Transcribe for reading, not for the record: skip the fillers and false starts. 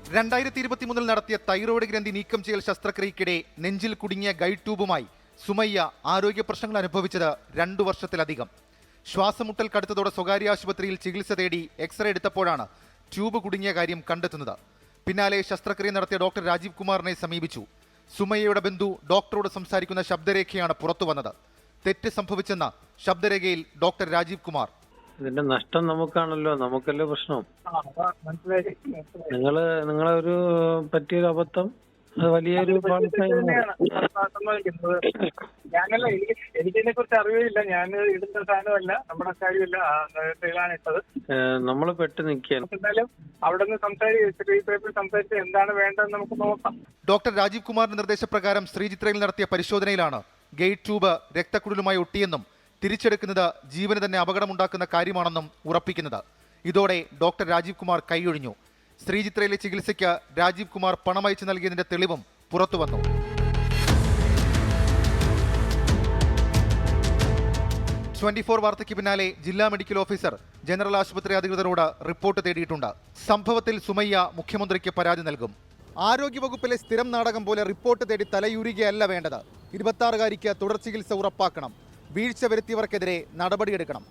2023 നടത്തിയ തൈറോയ്ഡ് ഗ്രന്ഥി നീക്കം ചെയ്യൽ ശസ്ത്രക്രിയയ്ക്കിടെ നെഞ്ചിൽ കുടുങ്ങിയ ഗൈഡ് ട്യൂബുമായി സുമയ്യ ആരോഗ്യ പ്രശ്നങ്ങൾ അനുഭവിച്ചത് 2 വർഷത്തിലധികം. ശ്വാസമുട്ടൽ കടുത്തതോടെ സ്വകാര്യ ആശുപത്രിയിൽ ചികിത്സ തേടി എക്സ്റേ എടുത്തപ്പോഴാണ് ട്യൂബ് കുടുങ്ങിയ കാര്യം കണ്ടെത്തുന്നത്. പിന്നാലെ ശസ്ത്രക്രിയ നടത്തിയ ഡോക്ടർ രാജീവ് കുമാറിനെ സമീപിച്ചു. സുമയ്യയുടെ ബന്ധു ഡോക്ടറോട് സംസാരിക്കുന്ന ശബ്ദരേഖയാണ് പുറത്തുവന്നത്. തെറ്റ് സംഭവിച്ചെന്ന ശബ്ദരേഖയിൽ ഡോക്ടർ രാജീവ് കുമാർ. ഇതിന്റെ നഷ്ടം നമുക്കാണല്ലോ, നമുക്കല്ലേ പ്രശ്നം. നിങ്ങളെ ഒരു പറ്റിയൊരു അബദ്ധം, അത് വലിയൊരു ഞാനല്ല, എനിക്കിതിനെ കുറിച്ച് അറിവില്ല. ഞാൻ ഇടുന്ന സാധനമല്ല, നമ്മുടെ കാര്യമല്ല, ഇട്ടത്. നമ്മള് പെട്ട് നിൽക്കുകയാണ്. എന്തായാലും അവിടെ നിന്ന് സംസാരിച്ച് എന്താണ് വേണ്ടതെന്ന് നമുക്ക് നോക്കാം. ഡോക്ടർ രാജീവ് കുമാറിന്റെ നിർദ്ദേശപ്രകാരം ശ്രീചിത്രയിൽ നടത്തിയ പരിശോധനയിലാണ് ഗൈഡ് ട്യൂബ് രക്തക്കുഴലുമായി ഒട്ടിയെന്നും തിരിച്ചെടുക്കുന്നത് ജീവന് തന്നെ അപകടമുണ്ടാക്കുന്ന കാര്യമാണെന്നും ഉറപ്പിക്കുന്നത്. ഇതോടെ ഡോക്ടർ രാജീവ് കുമാർ കൈയൊഴിഞ്ഞു. ശ്രീചിത്രയിലെ ചികിത്സയ്ക്ക് രാജീവ് കുമാർ പണമയച്ചു നൽകിയതിന്റെ തെളിവും പുറത്തുവന്നു. വാർത്തയ്ക്ക് പിന്നാലെ ജില്ലാ മെഡിക്കൽ ഓഫീസർ ജനറൽ ആശുപത്രി അധികൃതരോട് റിപ്പോർട്ട് തേടിയിട്ടുണ്ട്. സംഭവത്തിൽ സുമയ്യ മുഖ്യമന്ത്രിക്ക് പരാതി നൽകും. ആരോഗ്യവകുപ്പിലെ സ്ഥിരം നാടകം പോലെ റിപ്പോർട്ട് തേടി തലയൂരുകയല്ല വേണ്ടത്. 26-കാരിക്ക് തുടർ ചികിത്സ ഉറപ്പാക്കണം. വീഴ്ച വരുത്തിയവർക്കെതിരെ നടപടിയെടുക്കണം.